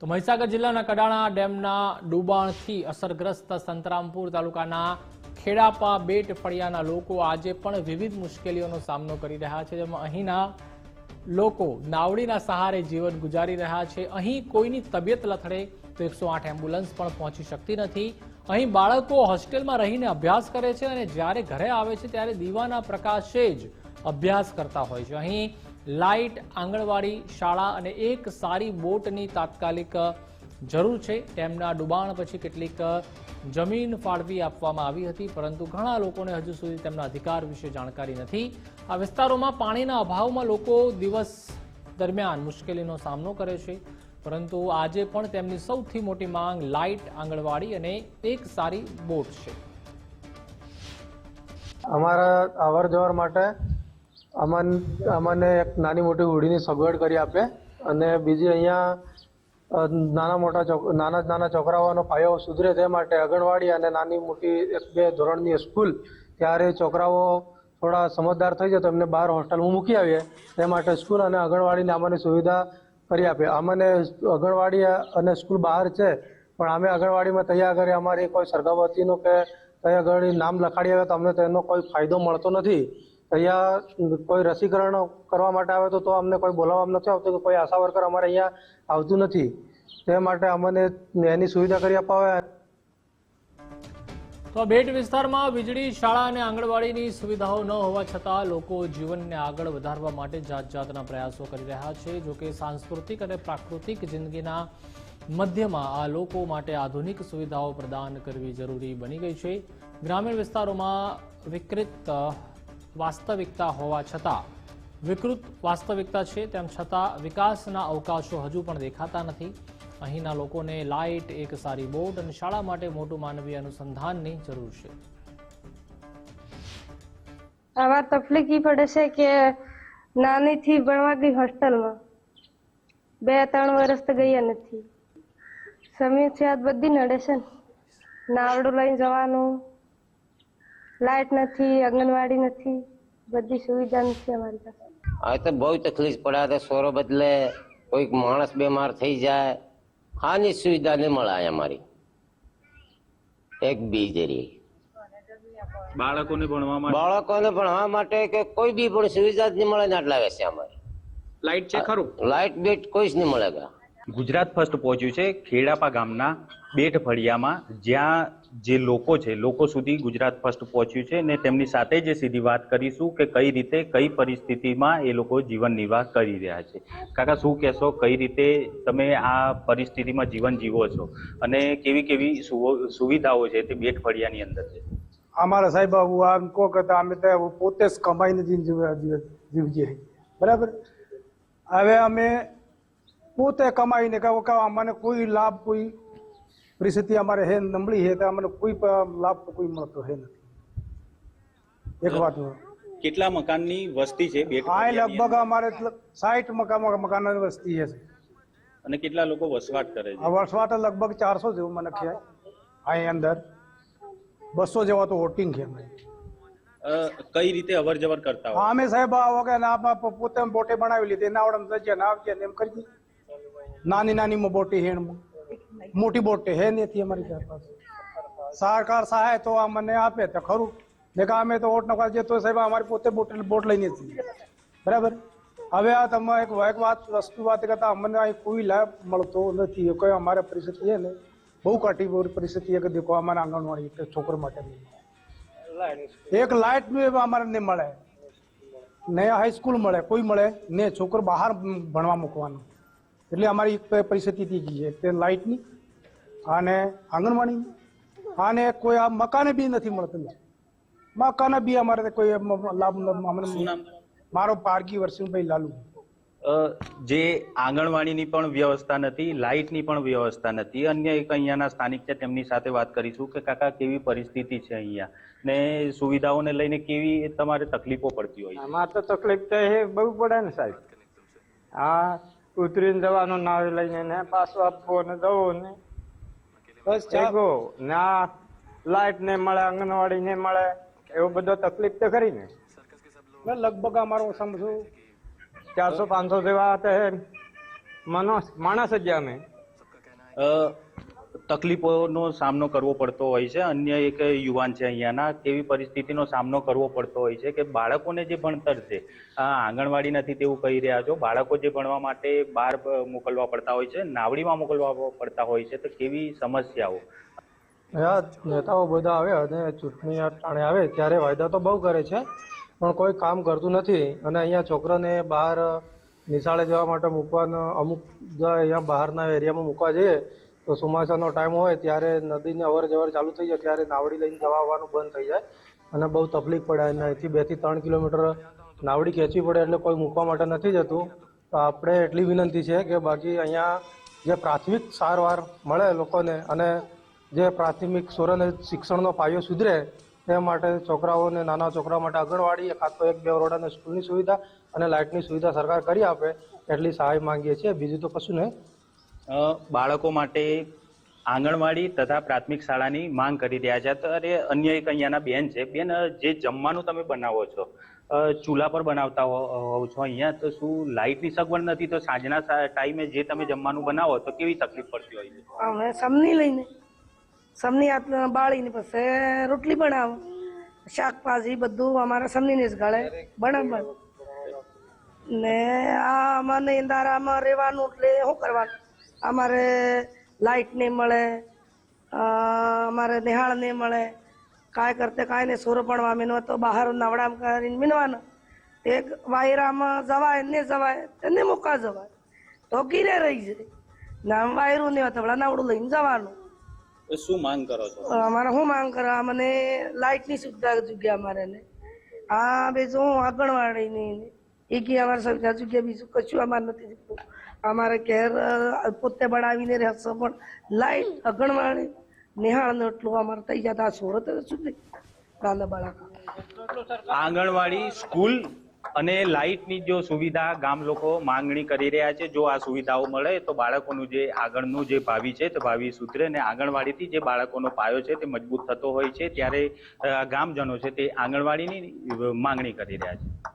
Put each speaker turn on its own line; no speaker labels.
તો મહીસાગર જિલ્લાના કડાણા ડેમના ડૂબાણથી અસરગ્રસ્ત સંતરામપુર તાલુકાના ખેડાપા બેટ ફળિયાના લોકો આજે પણ વિવિધ મુશ્કેલીઓનો સામનો કરી રહ્યા છે, જેમાં અહીંના લોકો નાવડીના સહારે જીવન ગુજારી રહ્યા છે। અહીં કોઈની તબિયત લથડે તો 108 એમ્બ્યુલન્સ પણ પહોંચી શકતી નથી। અહીં બાળકો હોસ્ટેલમાં રહીને અભ્યાસ કરે છે અને જ્યારે ઘરે આવે છે ત્યારે દીવાના પ્રકાશે જ અભ્યાસ કરતા હોય છે। અહીં લાઇટ, આંગણવાડી, શાળા અને એક સારી બોટની તાત્કાલિક જરૂર છે। ડેમના ડૂબાણ પછી કેટલીક જમીન ફાળવી આપવામાં આવી હતી, પરંતુ ઘણા લોકોને હજુ સુધી તેમના અધિકાર વિશે જાણકારી નથી। આ વિસ્તારોમાં પાણીના અભાવમાં લોકો દિવસ દરમિયાન મુશ્કેલીનો સામનો કરે છે, પરંતુ આજે પણ તેમની સૌથી મોટી માંગ લાઇટ, આંગણવાડી અને એક સારી બોટ છે।
અમારા અવર જવર માટે અમને એક નાની મોટી હોડીની સગવડ કરી આપે અને બીજી અહીંયા નાના છોકરાઓનો પાયો સુધરે તે માટે આંગણવાડી અને નાની મોટી 1-2 ધોરણની સ્કૂલ, ત્યારે છોકરાઓ થોડા સમજદાર થઈ જાય તો એમને બહાર હોસ્ટેલમાં મૂકી આવીએ તે માટે સ્કૂલ અને આંગણવાડીની અમને સુવિધા કરી આપે। અમને આંગણવાડી અને સ્કૂલ બહાર છે, પણ અમે આંગણવાડીમાં તૈયાર કરી અમારી કોઈ સરગાવતીનું કે ત્યાં આગળ નામ લખાડી આવે તો અમને તેનો કોઈ ફાયદો મળતો નથી। અહીંયા કોઈ રસીકરણ કરવા માટે આવે તો અમને કોઈ બોલાવવામાં નથી આવતું કે કોઈ આશા વર્કર અમારે અહીંયા આવતું નથી, તે માટે અમને એની સુવિધા કરી અપાવે।
તો બેટ વિસ્તારમાં વીજળી, શાળા અને આંગણવાડીની સુવિધાઓ ન હોવા છતાં લોકો જીવનને આગળ વધારવા માટે જાતજાતના પ્રયાસો કરી રહ્યા છે। જોકે સાંસ્કૃતિક અને પ્રાકૃતિક જિંદગીના મધ્યમાં આ લોકો માટે આધુનિક સુવિધાઓ પ્રદાન કરવી જરૂરી બની ગઈ છે। ગ્રામીણ વિસ્તારોમાં વિકૃત વાસ્તવિકતા હોવા છતાં છે, તેમ છતાં વિકાસના અવકાશો હજુ પણ દેખાતા નથી। અહીંના લોકોને લાઇટ, એક સારી બોટ અને શાળા માટે મોટું માનવીય અનુસંધાનની જરૂર છે।
આવા તકલીફ ઈ પડે છે કે નાનીથી ભણવા ગઈ હોસ્ટેલમાં 2-3 વર્ષ તો ગયા નથી। સમસ્યા બધી નડે છે, નાવડું લઈને જવાનું, લાઇટ નથી, આંગણવાડી નથી, બધી સુવિધા નથી અમારી પાસે।
આ તો બહુ તકલીફ પડે છે। સોરો બદલે કોઈક માણસ બીમાર થઈ જાય, આની સુવિધા નહીં મળે અમારી એક બી જરી।
બાળકોને
ભણવા માટે કે કોઈ બી પણ સુવિધા જ નહીં મળે ને આટલા વેસે અમારે
લાઇટ છે ખરું?
લાઇટ બેટ કોઈ જ નહીં મળે।
ગુજરાત ફર્સ્ટ પહોંચ્યું છે ખેડાપા ગામના બેટ ફળિયામાં, જ્યાં જે લોકો છે લોકો સુધી ગુજરાત ફર્સ્ટ પહોંચ્યું છે ને તેમની સાથે જે સીધી વાત કરીશું કે કઈ રીતે, કઈ પરિસ્થિતિમાં એ લોકો જીવન નિર્વાહ કરી રહ્યા છે। કાકા, શું કહેશો, કઈ રીતે તમે આ પરિસ્થિતિમાં જીવન જીવો છો અને કેવી કેવી સુવિધાઓ છે તે બેટ ફળિયાની અંદર છે?
અમારા સાહેબ આમ કહો કે અમે તો પોતે જ કમાઈને જીવીએ, બરાબર। હવે અમે પોતે કમાઈને કહો અમને કોઈ લાભ, કોઈ પરિસ્થિતિ અમારે હે નબળી હે તો અમને કોઈ લાભ તો કોઈ મળતો હે નથી। એક વાત
કેટલા મકાનની વસ્તી છે બેટ
ફળિયાની? લગભગ અમારે 60 મકાન વસ્તી છે
અને કેટલા લોકો વસવાટ કરે છે?
વસવાટ લગભગ 400 જેવું મને ખ્યાલ, અહીં અંદર 200 જેવા તો વોટિંગ છે।
કઈ રીતે અવર જવર કરતા હોય?
અમે સાહેબ પોતે બોટે બનાવી લીધી, નાવડે જઈએ ને આવજે એમ કરી। નાની બોટી હે, મોટી બોટ હે નથી અમારી પાસે। સરકાર સહાય તો અમને આપે તો ખરું, ને કે અમે તો વોટ નખવા જઈએ તો સાહેબ અમારી પોતે બોટ લઈને છીએ, બરાબર। હવે આ તમે એક વાત કરતા અમને અહીં કોઈ લાભ મળતો નથી। કોઈ અમારે પરિસ્થિતિ છે ને બહુ કાઠી પરિસ્થિતિ છે કે દેખો અમારે આંગણવાડી છોકરો માટે એક લાઇટ બી અમારે નહીં મળે, ને હાઈસ્કૂલ મળે, કોઈ મળે ને છોકરો બહાર ભણવા મૂકવાનું, એટલે અમારી પરિસ્થિતિ થઈ ગઈ છે તે લાઇટની અને આંગણવાડીની, અને કોઈ આ મકાને બી નથી મળતું। મકાને બી અમારે કોઈ લાભ મારો પારકી વર્ષભાઈ લાલુ।
જે આંગણવાડીની પણ વ્યવસ્થા નથી, લાઇટની પણ વ્યવસ્થા નથી। અન્ય એક અહીંયાના સ્થાનિક છે, તેમની સાથે વાત કરીશું કે કાકા કેવી પરિસ્થિતિ છે અહીંયા ને સુવિધાઓને લઈને કેવી તમારે તકલીફો પડતી હોય?
આમાં તો તકલીફ તો એ બહુ પડે ને સાહેબ। હા, ઉતરીને જવાનું નાવ લઈને ને પાછું આપવો ને જવું ને બસ ના લાઇટ ને મળે, આંગણવાડી ને મળે, એવું બધો તકલીફ તો ખરી ને।
લગભગ અમારો સમજો
400-500 જેવા માણસ જ અમે
તકલીફોનો સામનો કરવો પડતો હોય છે. અન્ય એક યુવાન છે અહીંયાના, કેવી પરિસ્થિતિનો સામનો કરવો પડતો હોય છે કે બાળકોને જે ભણતર છે, આંગણવાડી નથી તેવું કહી રહ્યા છો, બાળકો જે ભણવા માટે બહાર મોકલવા પડતા હોય છે, નાવડીમાં મોકલવા પડતા હોય છે, તો કેવી સમસ્યાઓ?
નેતાઓ બધા આવે અને ચૂંટણી ટાણે આવે ત્યારે વાયદા તો બહુ કરે છે, પણ કોઈ કામ કરતું નથી. અને અહીંયા છોકરાને બહાર નિશાળે જવા માટે મૂકવાનો અમુક અહીંયા બહારના એરિયામાં મૂકવા જઈએ તો ચોમાસાનો ટાઈમ હોય ત્યારે નદીને અવર જવર ચાલુ થઈ જાય ત્યારે નાવડી લઈને જવા આવવાનું બંધ થઈ જાય અને બહુ તકલીફ પડે. અને અહીંથી 2 થી 3 કિલોમીટર નાવડી ખેંચવી પડે એટલે કોઈ મૂકવા માટે નથી જતું. તો આપણે એટલી વિનંતી છે કે બાકી અહીંયા જે પ્રાથમિક સારવાર મળે લોકોને અને જે પ્રાથમિક સોરને શિક્ષણનો પાયો સુધરે તે માટે છોકરાઓને, નાના છોકરાઓ માટે આંગણવાડી કાં તો 1-2 ઓરડાની સ્કૂલની સુવિધા અને લાઇટની સુવિધા સરકાર કરી આપે એટલી સહાય માંગીએ છીએ, બીજું તો કશું નહીં.
બાળકો માટે આંગણવાડી તથા પ્રાથમિક શાળાની માંગ કરી રહ્યા છે. ત્યારે અન્ય એક અહીંયાના બેન છે. બેન, જે જમવાનું તમે બનાવો છો, ચૂલા પર બનાવતા હોવ છો અહીંયા, તો શું લાઇટની સગવડ નથી? તો સાંજના ટાઈમે જે તમે જમવાનું બનાવો તો કેવી તકલીફ પડતી હોય છે?
અમે સમની લઈને સમની હાથમાં બાળીને પછી રોટલી બનાવો, શાકભાજી બધું અમારે સમનીને જ ગળે બનાવવાનું. ને આ મને અંધારામાં રહેવાનું એટલે શું કરવાનું? અમારે લાઇટ નહીં મળે, અમારે નિહાળ નહીં મળે, કાંઈ કરતે કાંઈ નહીં. સોરો ભણવા મીનવા તો બહાર નવડામ કરીને મીનવાનું. એક વાયરામાં જવાય ને જવાય તેને મૂકા જવાય તો ગીરે રહી જાય ને આમ વાયરું નહીં હોય તો નવડું લઈને જવાનું.
શું માંગ કરો છો?
અમારે શું માંગ કરવા? મને લાઇટની સુવિધા જગ્યા અમારે ને આ બીજું આંગણવાડીની એ કે અમારે સુવિધા જગ્યા બીજું કશું અમારે નથી જીતતું. અમારે ઘેર પોતે બનાવીને રહેશે પણ લાઇટ આંગણવાડી નિહાળનું એટલું અમારે થઈ જતા સુરત સુધી ગાંધા બાળકા.
આંગણવાડી, સ્કૂલ અને લાઇટની જો સુવિધા ગામ લોકો માંગણી કરી રહ્યા છે. જો આ સુવિધાઓ મળે તો બાળકોનું જે આગળનું જે ભાવિ છે તે ભાવિ સુધરે અને આંગણવાડીથી જે બાળકોનો પાયો છે તે મજબૂત થતો હોય છે. ત્યારે ગામજનો છે તે આંગણવાડીની માંગણી કરી રહ્યા છે.